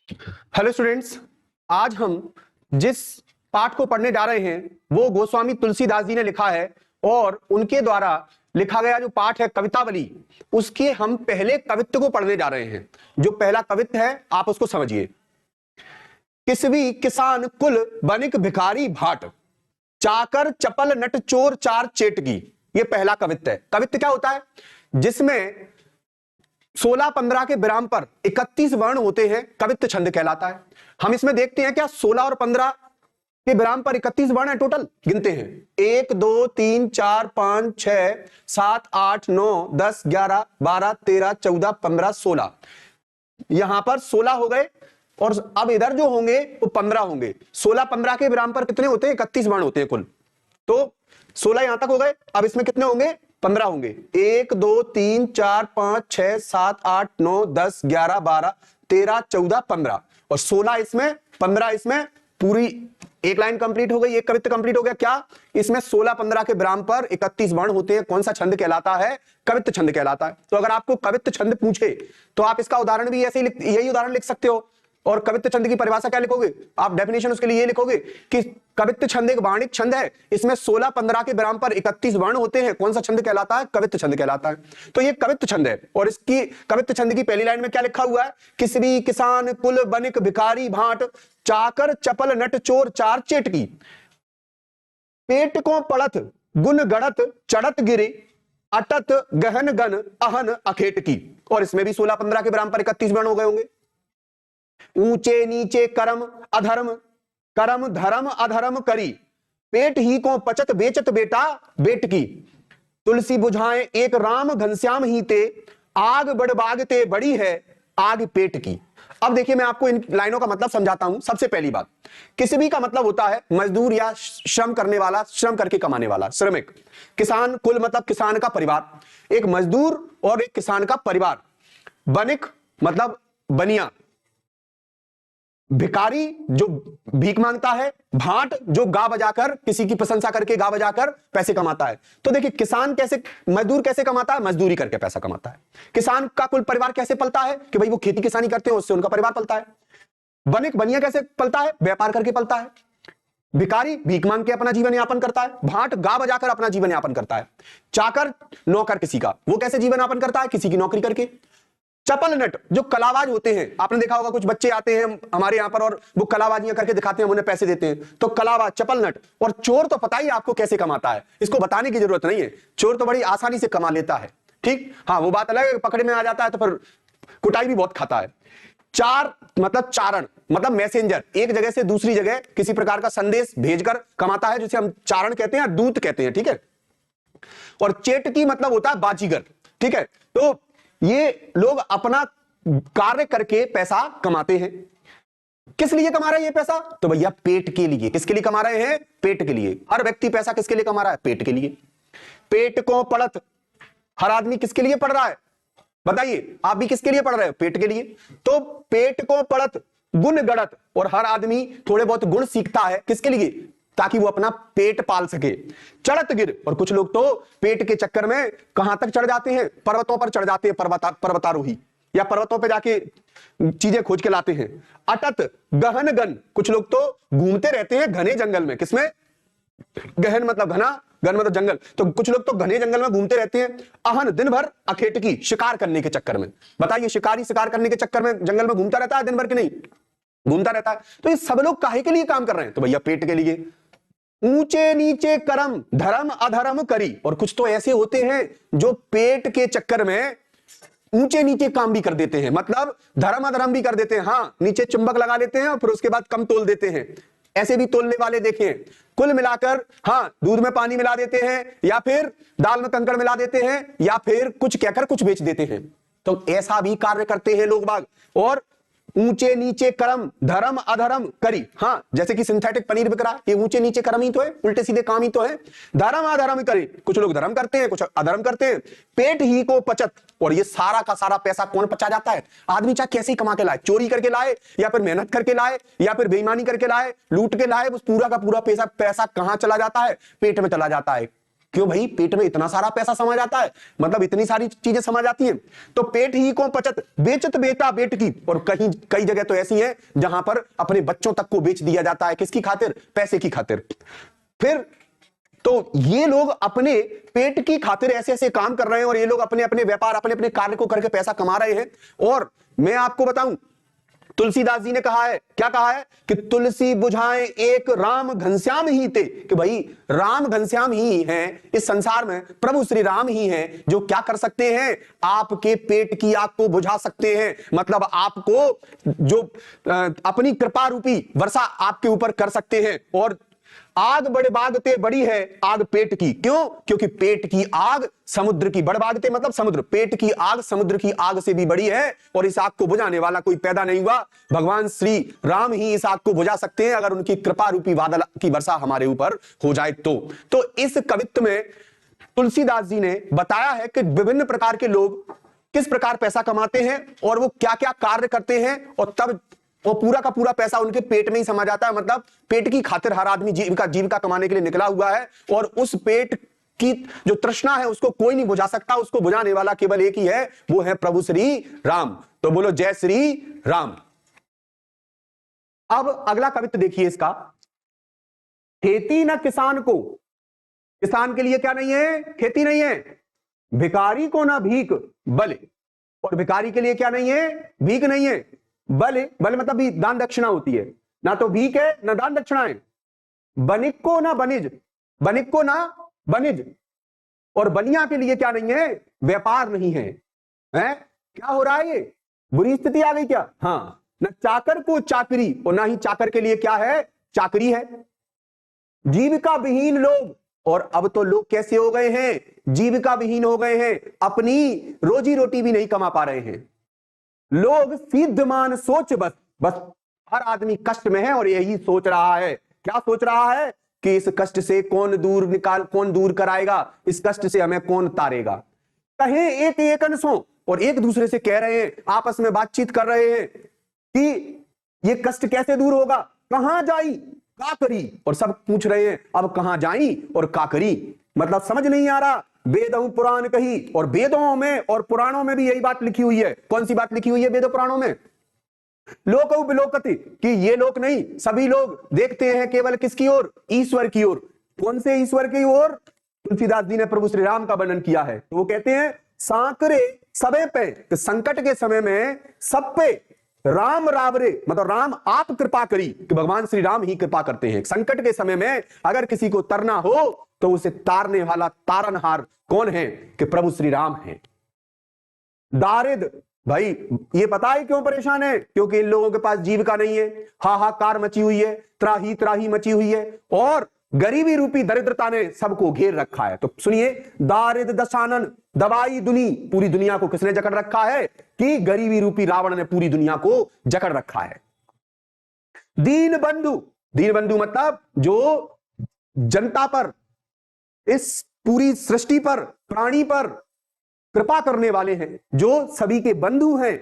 Hello students, आज हम जिस पाठ को पढ़ने जा रहे हैं वो गोस्वामी तुलसीदास जी ने लिखा है और उनके द्वारा लिखा गया जो पाठ है कवितावली, उसके हम पहले कवित्व को पढ़ने जा रहे हैं। जो पहला कवित्व है आप उसको समझिए। किसवी किसान कुल बनिक भिखारी भाट, चाकर चपल नट चोर चार चेटकी। ये पहला कवित्व है। कवित्व क्या होता है? जिसमें 16-15 के विराम पर 31 वर्ण होते हैं, कवित्व छंद कहलाता है। हम इसमें देखते हैं क्या 16 और 15 के विराम पर 31 वर्ण है। टोटल गिनते हैं 1 2 3 4 5 6 7 8 9 10 11 12 13 14 15 16। यहां पर 16 हो गए और अब इधर जो होंगे वो 15 होंगे। 16-15 के विराम पर कितने होते हैं? 31 वर्ण होते हैं कुल। तो 16 यहां तक हो गए। अब इसमें कितने होंगे? 15 होंगे। 1 2 3 4 5 6 7 8 9 10 11 12 13 14 15 और 16 इसमें, 15 इसमें। पूरी एक लाइन कंप्लीट हो गई, एक कवित्व कंप्लीट हो गया। क्या इसमें 16-15 के विराम पर 31 वर्ण होते हैं। कौन सा छंद कहलाता है? कवित्व छंद कहलाता है। तो अगर आपको कवित्व छंद पूछे तो आप इसका उदाहरण भी ऐसे ही यही उदाहरण लिख सकते हो। और कवित्व छंद की परिभाषा क्या लिखोगे आप? डेफिनेशन उसके लिए ये लिखोगे कि कवित्व छंद एक वाणिक छंद है। इसमें 16-15 के विराम पर 31 वर्ण होते हैं। कौन सा छंद कहलाता है? कवित्व छंद कहलाता है। तो ये कवित्व छंद है। और इसकी कवित्व छंद की पहली लाइन में क्या लिखा हुआ है? किसवी किसान कुल बनिक भिखारी भाट, चाकर चपल नट चोर चार चेटकी। पेट को पड़त गुन गड़त चढ़त गिरे, अटत गहन गन अहन अखेट की। और इसमें भी 16-15 के विराम पर 31 वर्ण हो गए होंगे। ऊंचे नीचे करम अधर्म, करम धर्म अधर्म करी, पेट ही को पचत बेचत बेटा बेट की। तुलसी बुझाए एक राम घनश्याम ही ते, आग बड़बागते बड़ी है आग पेट की। अब देखिए मैं आपको इन लाइनों का मतलब समझाता हूं। सबसे पहली बात, किसवी का मतलब होता है मजदूर या श्रम करने वाला, श्रम करके कमाने वाला, श्रमिक। किसान कुल मतलब किसान का परिवार, एक मजदूर और एक किसान का परिवार। बनिक मतलब बनिया, भिखारी जो भीख मांगता है, भाट जो गा बजाकर किसी की प्रशंसा करके गा बजाकर पैसे कमाता है। तो देखिए किसान कैसे, मजदूर कैसे कमाता है? मजदूरी करके पैसा कमाता है। किसान का कुल परिवार कैसे पलता है? कि भाई वो खेती किसानी करते हैं, उससे उनका परिवार पलता है। बनिक बनिया कैसे पलता है? व्यापार करके पलता है। भिखारी भीख मांग के अपना जीवन यापन करता है। भाट गा बजाकर अपना जीवन यापन करता है। चाकर नौकर किसी का, वो कैसे जीवन यापन करता है? किसी की नौकरी करके। चपल नट जो कलाबाज होते हैं, आपने देखा होगा कुछ बच्चे आते हैं हमारे यहां पर और वो कलाबाजियां करके दिखाते हैं, हम उन्हें पैसे देते हैं। तो कलाबाज, चपल नट। और चोर तो पता ही आपको कैसे कमाता है, इसको बताने की जरूरत नहीं है। चोर तो बड़ी आसानी से कमा लेता है। ठीक, हाँ वो बात अलग है, पकड़े में आ जाता है तो फिर कुटाई भी बहुत खाता है। चार मतलब चारण, मतलब मैसेंजर, एक जगह से दूसरी जगह किसी प्रकार का संदेश भेजकर कमाता है, जिसे हम चारण कहते हैं, दूत कहते हैं। ठीक है। और चेटकी मतलब होता है बाजीगर। ठीक है। तो ये लोग अपना कार्य करके पैसा कमाते हैं। किस लिए कमा रहे हैं ये पैसा? तो भैया पेट के लिए। किसके लिए कमा रहे हैं? पेट के लिए। हर व्यक्ति पैसा किसके लिए कमा रहा है? पेट के लिए। पेट को पड़त, हर आदमी किसके लिए पढ़ रहा है? बताइए, आप भी किसके लिए पढ़ रहे हो? पेट के लिए। तो पेट को पड़त गुण गड़त, और हर आदमी थोड़े बहुत गुण सीखता है किसके लिए? ताकि वो अपना पेट पाल सके। चढ़त गिर, और कुछ लोग तो पेट के चक्कर में कहां तक चढ़ जाते हैं? पर्वतों पर चढ़ जाते हैं, पर्वतारोही, या पर्वतों पे जाके चीजें खोज के लाते हैं। अटत गहन गन, कुछ लोग तो घूमते रहते हैं घने जंगल में। किसमें? गहन मतलब घना, गन मतलब जंगल। तो कुछ लोग तो घने जंगल में घूमते रहते हैं। अहन दिन भर अखेटकी, शिकार करने के चक्कर में। बताइए, शिकारी शिकार करने के चक्कर में जंगल में घूमता रहता है दिन भर कि नहीं? घूमता रहता है। तो ये सब लोग काहे के लिए काम कर रहे हैं? तो भैया पेट के लिए। ऊंचे नीचे करम धर्म अधर्म करी, और कुछ तो ऐसे होते हैं जो पेट के चक्कर में ऊंचे नीचे काम भी कर देते हैं, मतलब धर्म अधर्म भी कर देते हैं। हाँ, नीचे चुंबक लगा लेते हैं और फिर उसके बाद कम तोल देते हैं। ऐसे भी तोलने वाले देखे हैं। कुल मिलाकर, हाँ, दूध में पानी मिला देते हैं, या फिर दाल में कंकड़ मिला देते हैं, या फिर कुछ कहकर कुछ बेच देते हैं। तो ऐसा भी कार्य करते हैं लोग बाग। और ऊंचे नीचे कर्म धर्म अधर्म करी, हाँ, जैसे कि सिंथेटिक पनीर बिक रहा है, ये ऊंचे नीचे कर्म ही तो है, उल्टे सीधे काम ही तो है। धर्म अधर्म करी, कुछ लोग धर्म करते हैं, कुछ अधर्म करते हैं। पेट ही को पचत, और ये सारा का सारा पैसा कौन पचा जाता है? आदमी चाहे कैसे ही कमा के लाए, चोरी करके लाए, या फिर मेहनत करके लाए, या फिर बेईमानी करके लाए, लूट के लाए, उस पूरा का पूरा पैसा कहां चला जाता है? पेट में चला जाता है। क्यों भाई? पेट में इतना सारा पैसा समा जाता है, मतलब इतनी सारी चीजें समा जाती हैं। तो पेट ही को पचत, बेचत बेटा बेट की। और कहीं कई जगह तो ऐसी है जहां पर अपने बच्चों तक को बेच दिया जाता है। किसकी खातिर? पैसे की खातिर। फिर तो ये लोग अपने पेट की खातिर ऐसे ऐसे काम कर रहे हैं, और ये लोग अपने अपने व्यापार, अपने अपने कार्य को करके पैसा कमा रहे हैं। और मैं आपको बताऊं, तुलसीदास जी ने कहा है, क्या कहा है? कि तुलसी बुझाएं एक राम घनश्याम ही थे। कि भाई राम घनश्याम ही हैं इस संसार में, प्रभु श्री राम ही हैं जो क्या कर सकते हैं? आपके पेट की आग को बुझा सकते हैं। मतलब आपको जो अपनी कृपा रूपी वर्षा आपके ऊपर कर सकते हैं। और आग बड़े बागते बड़ी है आग पेट की। क्यों? क्योंकि पेट की आग समुद्र की, बड़े बागते मतलब समुद्र, पेट की आग समुद्र की आग से भी बड़ी है। और इस आग को बुझाने वाला कोई पैदा नहीं हुआ, भगवान श्री राम ही इस आग को बुझा सकते हैं, अगर उनकी कृपा रूपी बादल की वर्षा हमारे ऊपर हो जाए तो इस कवित्व में तुलसीदास जी ने बताया है कि विभिन्न प्रकार के लोग किस प्रकार पैसा कमाते हैं और वो क्या क्या कार्य करते हैं, और तब वो पूरा का पूरा पैसा उनके पेट में ही समा जाता है। मतलब पेट की खातिर हर आदमी जीविका कमाने के लिए निकला हुआ है, और उस पेट की जो तृष्णा है उसको कोई नहीं बुझा सकता। उसको बुझाने वाला केवल एक ही है, वो है प्रभु श्री राम। तो बोलो जय श्री राम। अब अगला कवित्व देखिए इसका। खेती न किसान को, किसान के लिए क्या नहीं है? खेती नहीं है। भिखारी को ना भीख बल, और भिखारी के लिए क्या नहीं है? भीख नहीं है। बल, बल मतलब भी दान दक्षिणा होती है, ना तो भीख है ना दान दक्षिणा है। बनिक को ना बनिज, बनिक को ना बनिज, और बनिया के लिए क्या नहीं है? व्यापार नहीं है। हैं? क्या हो रहा है? ये बुरी स्थिति आ गई क्या? हाँ, न चाकर को चाकरी, और ना ही चाकर के लिए क्या है? चाकरी है। जीविका विहीन लोग, और अब तो लोग कैसे हो गए हैं? जीविका विहीन हो गए हैं, अपनी रोजी रोटी भी नहीं कमा पा रहे हैं। लोग सिद्धमान सोच, बस बस हर आदमी कष्ट में है और यही सोच रहा है। क्या सोच रहा है? कि इस कष्ट से कौन दूर कराएगा, इस कष्ट से हमें कौन तारेगा। कहें एक एक अंशों, और एक दूसरे से कह रहे हैं, आपस में बातचीत कर रहे हैं कि ये कष्ट कैसे दूर होगा, कहां जाई का करी, और सब पूछ रहे हैं अब कहां जाई और का करी। मतलब समझ नहीं आ रहा। वेदों पुराण कही, और वेदों में और पुराणों में भी यही बात लिखी हुई है। कौन सी बात लिखी हुई है वेदों पुराणों में? लोक विलोकति, कि ये लोक नहीं, सभी लोग देखते हैं केवल किसकी ओर? ईश्वर की ओर। कौन से ईश्वर की ओर? तुलसीदास जी ने प्रभु श्री राम का वर्णन किया है, तो वो कहते हैं सांकरे सबे पे, संकट के समय में सब पे राम रावरे, मतलब राम आप कृपा करी, कि भगवान श्री राम ही कृपा करते हैं। संकट के समय में अगर किसी को तरना हो तो उसे तारने वाला तारनहार कौन है? कि प्रभु श्री राम है। दारिद, भाई ये पता है क्यों परेशान है? क्योंकि इन लोगों के पास जीविका नहीं है, हाहाकार मची हुई है, त्राही त्राही मची हुई है, और गरीबी रूपी दरिद्रता ने सबको घेर रखा है। तो सुनिए, दारिद दशानन दवाई दुनी, पूरी दुनिया को किसने जकड़ रखा है? कि गरीबी रूपी रावण ने पूरी दुनिया को जकड़ रखा है। दीन बंधु, दीन बंधु मतलब जो जनता पर, इस पूरी सृष्टि पर, प्राणी पर कृपा करने वाले हैं, जो सभी के बंधु हैं।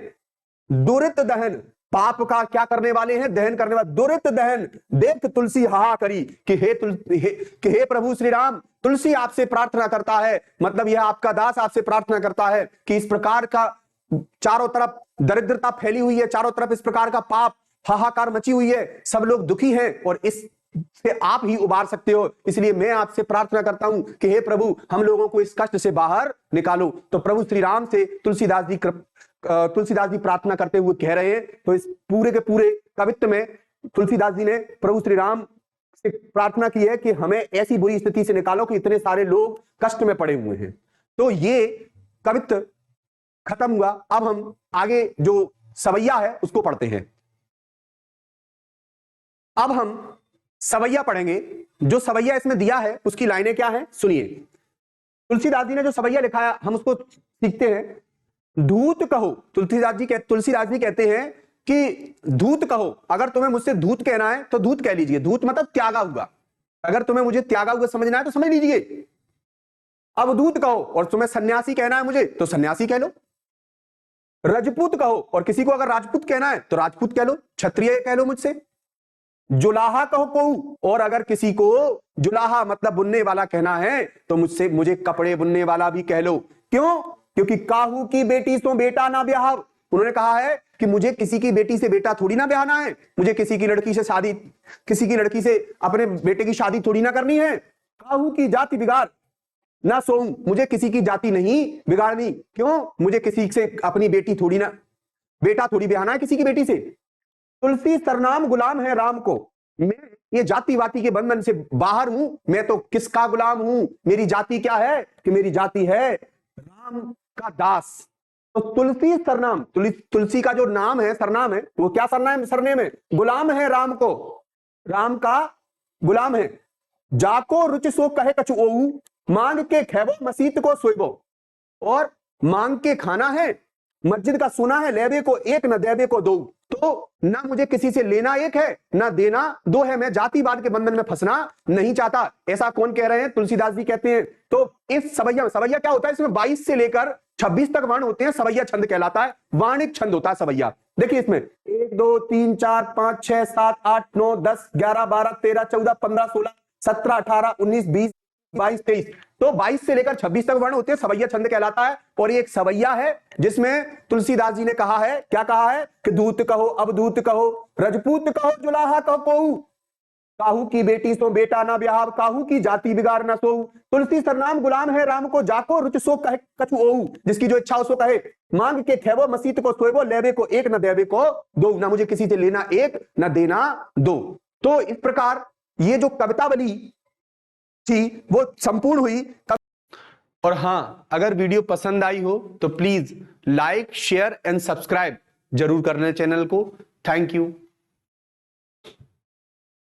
दुरित दहन, पाप का क्या करने वाले हैं? दहन करने वाले। दुरित दहन, देख तुलसी हाहा करी, कि हे प्रभु श्री राम, तुलसी आपसे प्रार्थना करता है, मतलब यह आपका दास आपसे प्रार्थना करता है कि इस प्रकार का चारों तरफ दरिद्रता फैली हुई है, चारों तरफ इस प्रकार का पाप हाहाकार मची हुई है, सब लोग दुखी हैं, और इस से आप ही उबार सकते हो। इसलिए मैं आपसे प्रार्थना करता हूं कि हे प्रभु, हम लोगों को इस कष्ट से बाहर निकालो। तो प्रभु श्री राम से तुलसीदास जी प्रार्थना करते हुए कह रहे हैं। तो इस पूरे के पूरे कवित्व में तुलसीदास जी ने प्रभु श्री राम से प्रार्थना की है कि हमें ऐसी बुरी स्थिति से निकालो कि इतने सारे लोग कष्ट में पड़े हुए हैं। तो ये कवित्व खत्म हुआ। अब हम आगे जो सवैया है उसको पढ़ते हैं। अब हम सवैया पढ़ेंगे। जो सवैया इसमें दिया है उसकी लाइनें क्या हैं, सुनिए। तुलसीदास जी ने जो सवैया लिखा है हम उसको सीखते हैं। धूत कहो, तुलसीदास जी कहते हैं कि धूत कहो, अगर तुम्हें मुझसे धूत कहना है तो धूत कह लीजिए। धूत मतलब त्यागा हुआ, अगर तुम्हें मुझे त्यागा हुआ समझना है तो समझ लीजिए। अब दूत कहो, और तुम्हें सन्यासी कहना है मुझे तो सन्यासी कह लो। रजपूत कहो, और किसी को अगर राजपूत कहना है तो राजपूत कह लो, क्षत्रिय कह लो मुझसे। जुलाहा कहो को, और अगर किसी को जुलाहा मतलब बुनने वाला कहना है तो मुझे कपड़े बुनने वाला भी कह लो। क्यों? क्योंकि काहू की बेटी सो बेटा ना ब्याह। उन्होंने कहा है कि मुझे किसी की बेटी से बेटा थोड़ी ना ब्याहना है, मुझे किसी की लड़की से अपने बेटे की शादी थोड़ी ना करनी है। काहू की जाति बिगाड़ ना सोऊं, मुझे किसी की जाति नहीं बिगाड़नी। क्यों? मुझे किसी से अपनी बेटा थोड़ी ब्याहना है किसी की बेटी से। तुलसी सरनाम गुलाम है राम को। मैं ये जाति वाती के बंधन से बाहर हूं, मैं तो किसका गुलाम हूं? मेरी जाति क्या है कि मेरी जाति है राम का दास। तो तुलसी सरनाम, तुलसी का जो नाम है, सरनाम है, वो क्या सरनेम है? गुलाम है राम को, राम का गुलाम है। जाको रुचि सो कहे कछु ओऊ, मांग के खेबो मसीत को सोइबो। और मांग के खाना है, मस्जिद का सुना है, लेबे को एक न देबे को दो। तो ना मुझे किसी से लेना एक है ना देना दो है, मैं जातिवाद के बंधन में फंसना नहीं चाहता। ऐसा कौन कह रहे हैं? तुलसीदास जी कहते हैं। तो इस सवैया क्या होता है? इसमें 22 से लेकर 26 तक वर्ण होते हैं, सवैया छंद कहलाता है, वाणिक छंद होता है सवैया। देखिए इसमें 1 2 3 4 5 6 7 8 9 10 11 12 13 14 15 16 17 18 19 20 22 23, तो 22 से लेकर 26 तक वर्ण होते हैं, सवैया छंद कहलाता है। और ये एक सवैया है जिसमें तुलसीदास जी ने कहा है, क्या कहा है कि दूत कहो अवधूत कहो, रजपूत कहो जुलाहा कहो कोऊ, काहू की बेटी सो बेटा ना ब्याह, काहू की जाति बिगाड़ ना सोऊ। तुलसी सरनाम गुलाम है राम को, जाको रुच सो कहे कछु ओऊ, जिसकी जो इच्छा उसको कहे। मांग के खेबो मसीत को सोएबो, लेबे को एक न देबे को दो, ना मुझे किसी से लेना एक न देना दो। तो इस प्रकार ये जो कवितावली थी वो संपूर्ण हुई। और हां, अगर वीडियो पसंद आई हो तो please like share and subscribe जरूर करना चैनल को। Thank you.